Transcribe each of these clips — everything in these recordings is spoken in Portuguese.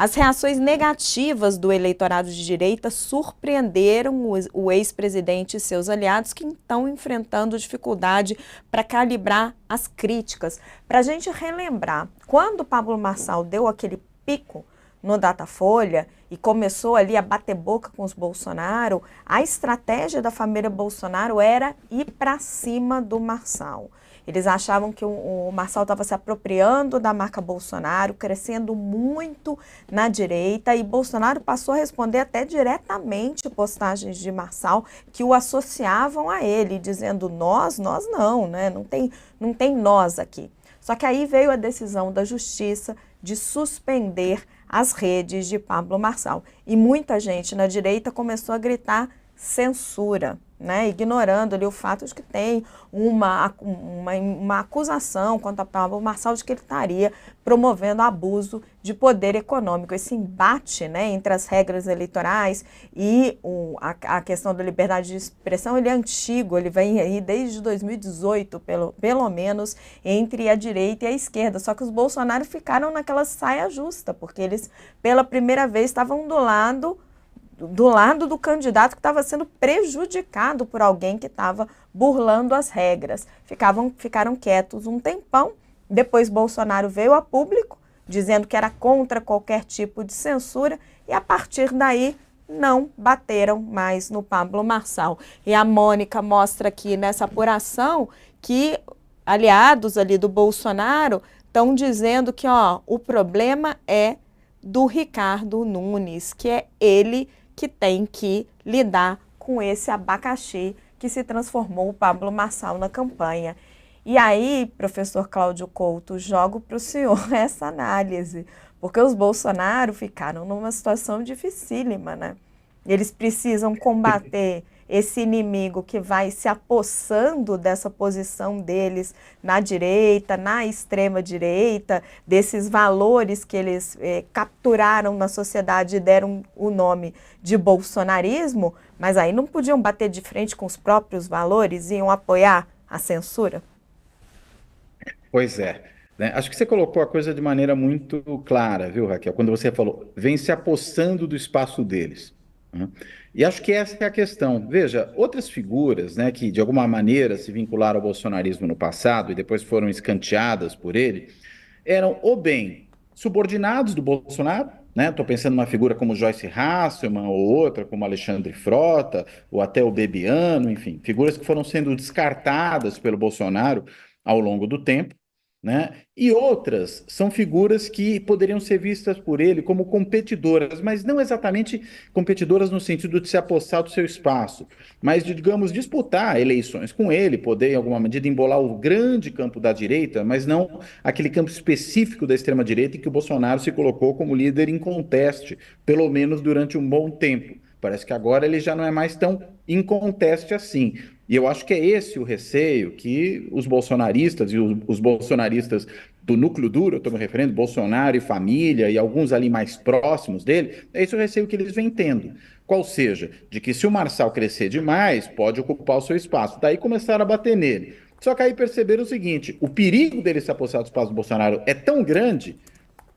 As reações negativas do eleitorado de direita surpreenderam o ex-presidente e seus aliados, que estão enfrentando dificuldade para calibrar as críticas. Para a gente relembrar, quando Pablo Marçal deu aquele pico no Datafolha e começou ali a bater boca com os Bolsonaro, a estratégia da família Bolsonaro era ir para cima do Marçal. Eles achavam que o Marçal estava se apropriando da marca Bolsonaro, crescendo muito na direita, e Bolsonaro passou a responder até diretamente postagens de Marçal que o associavam a ele, dizendo nós não, né? Não tem nós aqui. Só que aí veio a decisão da Justiça de suspender as redes de Pablo Marçal. E muita gente na direita começou a gritar censura, né? Ignorando ali o fato de que tem uma acusação contra Pablo Marçal de que ele estaria promovendo abuso de poder econômico. Esse embate, né, entre as regras eleitorais e a questão da liberdade de expressão, ele é antigo, ele vem aí desde 2018, pelo menos, entre a direita e a esquerda. Só que os Bolsonaro ficaram naquela saia justa, porque eles, pela primeira vez, estavam do lado do candidato que estava sendo prejudicado por alguém que estava burlando as regras. Ficaram quietos um tempão, depois Bolsonaro veio a público, dizendo que era contra qualquer tipo de censura, e a partir daí não bateram mais no Pablo Marçal. E a Mônica mostra aqui nessa apuração que aliados ali do Bolsonaro estão dizendo que o problema é do Ricardo Nunes, que é ele que tem que lidar com esse abacaxi que se transformou o Pablo Marçal na campanha. E aí, professor Cláudio Couto, jogo para o senhor essa análise, porque os Bolsonaro ficaram numa situação dificílima, né? Eles precisam combater esse inimigo que vai se apossando dessa posição deles na direita, na extrema-direita, desses valores que eles capturaram na sociedade e deram o nome de bolsonarismo, mas aí não podiam bater de frente com os próprios valores, iam apoiar a censura? Pois é, né? Acho que você colocou a coisa de maneira muito clara, viu, Raquel? Quando você falou, vem se apossando do espaço deles, né? E acho que essa é a questão. Veja, outras figuras, né, que de alguma maneira se vincularam ao bolsonarismo no passado e depois foram escanteadas por ele, eram ou bem subordinados do Bolsonaro, né? Estou pensando numa figura como Joyce Hasselmann, ou outra como Alexandre Frota, ou até o Bebiano, enfim, figuras que foram sendo descartadas pelo Bolsonaro ao longo do tempo, né? E outras são figuras que poderiam ser vistas por ele como competidoras, mas não exatamente competidoras no sentido de se apossar do seu espaço, mas de, digamos, disputar eleições com ele, poder, em alguma medida, embolar o grande campo da direita, mas não aquele campo específico da extrema-direita em que o Bolsonaro se colocou como líder inconteste, pelo menos durante um bom tempo. Parece que agora ele já não é mais tão inconteste assim. E eu acho que é esse o receio que os bolsonaristas e os bolsonaristas do núcleo duro, eu estou me referindo, Bolsonaro e família e alguns ali mais próximos dele, é esse o receio que eles vêm tendo. Qual seja, de que se o Marçal crescer demais, pode ocupar o seu espaço. Daí começaram a bater nele. Só que aí perceberam o seguinte: o perigo dele se apossar do espaço do Bolsonaro é tão grande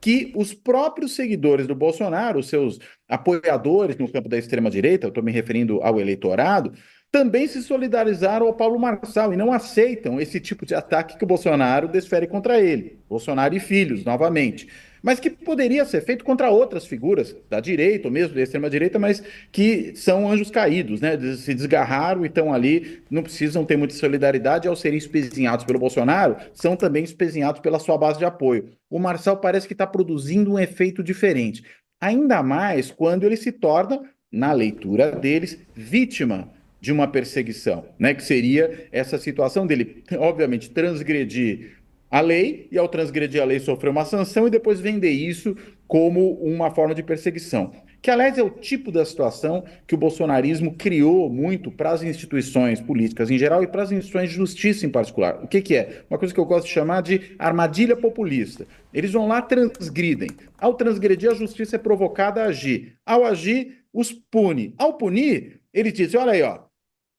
que os próprios seguidores do Bolsonaro, os seus apoiadores no campo da extrema-direita, eu estou me referindo ao eleitorado, também se solidarizaram ao Paulo Marçal e não aceitam esse tipo de ataque que o Bolsonaro desfere contra ele, Bolsonaro e filhos, novamente. Mas que poderia ser feito contra outras figuras da direita, ou mesmo da extrema-direita, mas que são anjos caídos, né? Se desgarraram e estão ali, não precisam ter muita solidariedade ao serem espezinhados pelo Bolsonaro, são também espezinhados pela sua base de apoio. O Marçal parece que está produzindo um efeito diferente, ainda mais quando ele se torna, na leitura deles, vítima de uma perseguição, né? Que seria essa situação dele, obviamente, transgredir a lei e, ao transgredir a lei, sofrer uma sanção e depois vender isso como uma forma de perseguição. Que, aliás, é o tipo da situação que o bolsonarismo criou muito para as instituições políticas em geral e para as instituições de justiça em particular. O que, que é? Uma coisa que eu gosto de chamar de armadilha populista. Eles vão lá, transgridem. Ao transgredir, a justiça é provocada a agir. Ao agir, os pune. Ao punir, ele diz: olha aí, ó,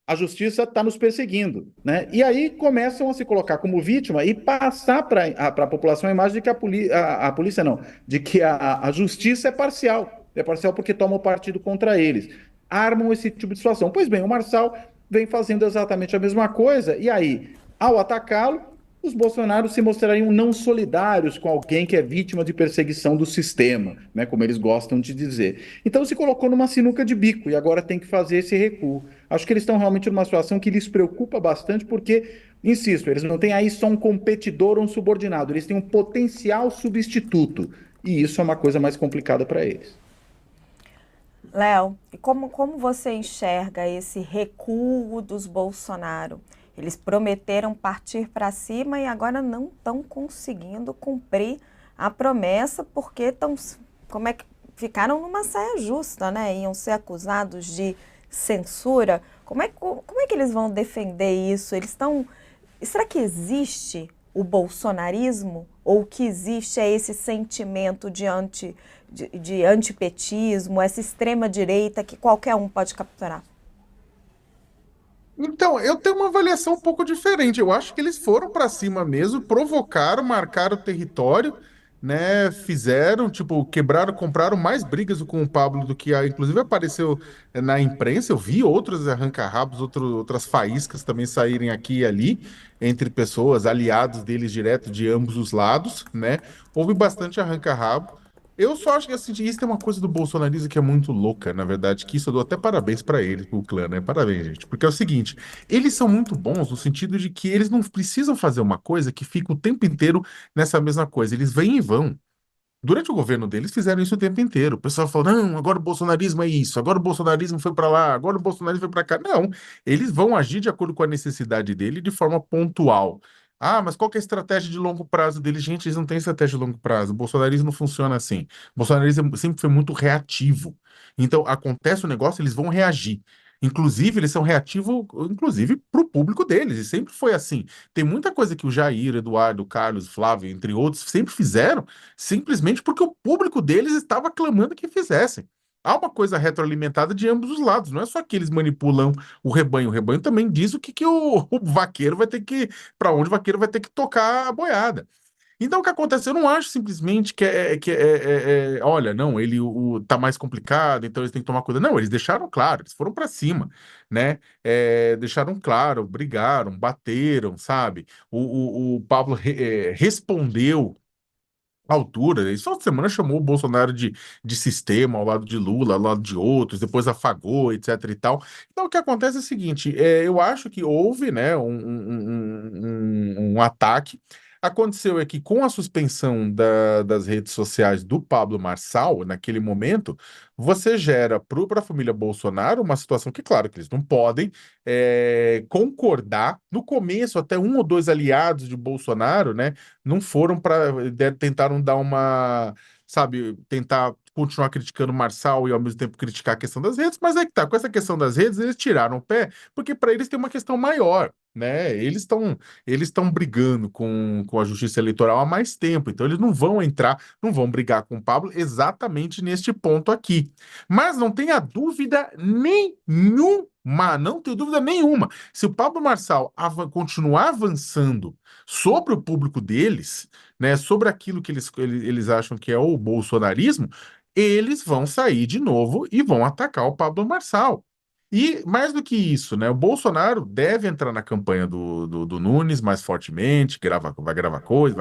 a justiça está nos perseguindo, né? E aí começam a se colocar como vítima e passar para a população a imagem de que a polícia não, de que a justiça é parcial porque toma o partido contra eles. Armam esse tipo de situação. Pois bem, o Marçal vem fazendo exatamente a mesma coisa, e aí, ao atacá-lo, os bolsonaros se mostrariam não solidários com alguém que é vítima de perseguição do sistema, né, como eles gostam de dizer. Então se colocou numa sinuca de bico e agora tem que fazer esse recuo. Acho que eles estão realmente numa situação que lhes preocupa bastante porque, insisto, eles não têm aí só um competidor ou um subordinado, eles têm um potencial substituto. E isso é uma coisa mais complicada para eles. Léo, e como você enxerga esse recuo dos Bolsonaro? Eles prometeram partir para cima e agora não estão conseguindo cumprir a promessa porque estão, como é que ficaram numa saia justa, né? Iam ser acusados de censura. Como é que eles vão defender isso? Eles estão. Será que existe o bolsonarismo? Ou o que existe é esse sentimento de antipetismo, essa extrema-direita que qualquer um pode capturar? Então, eu tenho uma avaliação um pouco diferente. Eu acho que eles foram para cima mesmo, provocaram, marcaram o território, né? Fizeram, tipo, quebraram, compraram mais brigas com o Pablo do que inclusive apareceu na imprensa. Eu vi outros arranca-rabos, outras faíscas também saírem aqui e ali entre pessoas, aliados deles direto de ambos os lados, né? Houve bastante arranca-rabo. Eu só acho que assim, isso tem uma coisa do bolsonarismo que é muito louca, na verdade, que isso eu dou até parabéns pra eles, pro clã, né? Parabéns, gente. Porque é o seguinte, eles são muito bons no sentido de que eles não precisam fazer uma coisa que fica o tempo inteiro nessa mesma coisa. Eles vêm e vão. Durante o governo deles fizeram isso o tempo inteiro. O pessoal falou: não, agora o bolsonarismo é isso, agora o bolsonarismo foi pra lá, agora o bolsonarismo foi pra cá. Não, eles vão agir de acordo com a necessidade dele de forma pontual. Ah, mas qual que é a estratégia de longo prazo deles? Gente, eles não têm estratégia de longo prazo. O bolsonarismo não funciona assim. O bolsonarismo sempre foi muito reativo. Então, acontece o negócio, eles vão reagir. Inclusive, eles são reativos, inclusive, para o público deles, e sempre foi assim. Tem muita coisa que o Jair, Eduardo, Carlos, Flávio, entre outros, sempre fizeram, simplesmente porque o público deles estava clamando que fizessem. Há uma coisa retroalimentada de ambos os lados, não é só que eles manipulam o rebanho também diz que o vaqueiro vai ter que, para onde o vaqueiro vai ter que tocar a boiada. Então, o que acontece? Eu não acho simplesmente olha, não, tá mais complicado, então eles têm que tomar cuidado. Não, eles deixaram claro, eles foram para cima, né? Deixaram claro, brigaram, bateram, sabe? O Pablo respondeu à altura. Esse final de semana chamou o Bolsonaro de sistema ao lado de Lula, ao lado de outros, depois afagou, etc e tal. Então, o que acontece é o seguinte: eu acho que houve, né, um ataque. Aconteceu é que com a suspensão das redes sociais do Pablo Marçal, naquele momento, você gera para a família Bolsonaro uma situação que, claro, que eles não podem concordar. No começo, até um ou dois aliados de Bolsonaro, né, não foram para. Tentaram dar uma. Sabe, tentar continuar criticando o Marçal e ao mesmo tempo criticar a questão das redes, mas é que tá, com essa questão das redes, eles tiraram o pé, porque para eles tem uma questão maior, né? Eles estão brigando com a justiça eleitoral há mais tempo, então eles não vão entrar, não vão brigar com o Pablo exatamente neste ponto aqui. Mas não tenha dúvida nenhuma, não tenho dúvida nenhuma. Se o Pablo Marçal continuar avançando sobre o público deles, né, sobre aquilo que eles acham que é o bolsonarismo, eles vão sair de novo e vão atacar o Pablo Marçal. E mais do que isso, né? O Bolsonaro deve entrar na campanha do Nunes mais fortemente, vai gravar coisa,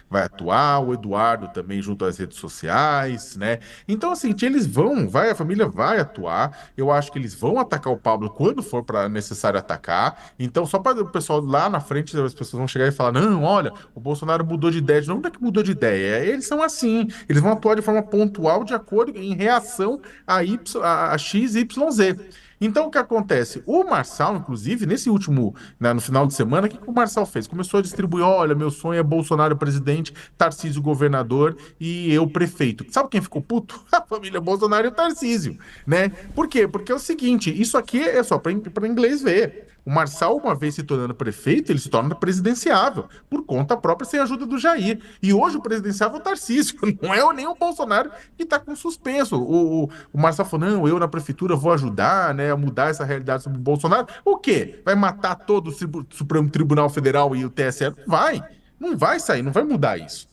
vai atuar, o Eduardo também junto às redes sociais, né? Então, assim, a família vai atuar. Eu acho que eles vão atacar o Pablo quando for para necessário atacar. Então, só para o pessoal lá na frente, as pessoas vão chegar e falar: não, olha, o Bolsonaro mudou de ideia. Não é que mudou de ideia, eles são assim, eles vão atuar de forma pontual, de acordo em reação a X, Y, Z. Então, o que acontece? O Marçal, inclusive, nesse último, né, no final de semana, o que o Marçal fez? Começou a distribuir: olha, meu sonho é Bolsonaro presidente, Tarcísio governador e eu prefeito. Sabe quem ficou puto? A família Bolsonaro e o Tarcísio, né? Por quê? Porque é o seguinte, isso aqui é só para inglês ver. O Marçal, uma vez se tornando prefeito, ele se torna presidenciável, por conta própria, sem a ajuda do Jair. E hoje o presidenciável é o Tarcísio, não é nem o Bolsonaro que está com suspenso. O Marçal falou, não, eu na prefeitura vou ajudar, né, a mudar essa realidade sobre o Bolsonaro. O quê? Vai matar todo o Supremo Tribunal Federal e o TSE? Não vai. Não vai sair, não vai mudar isso.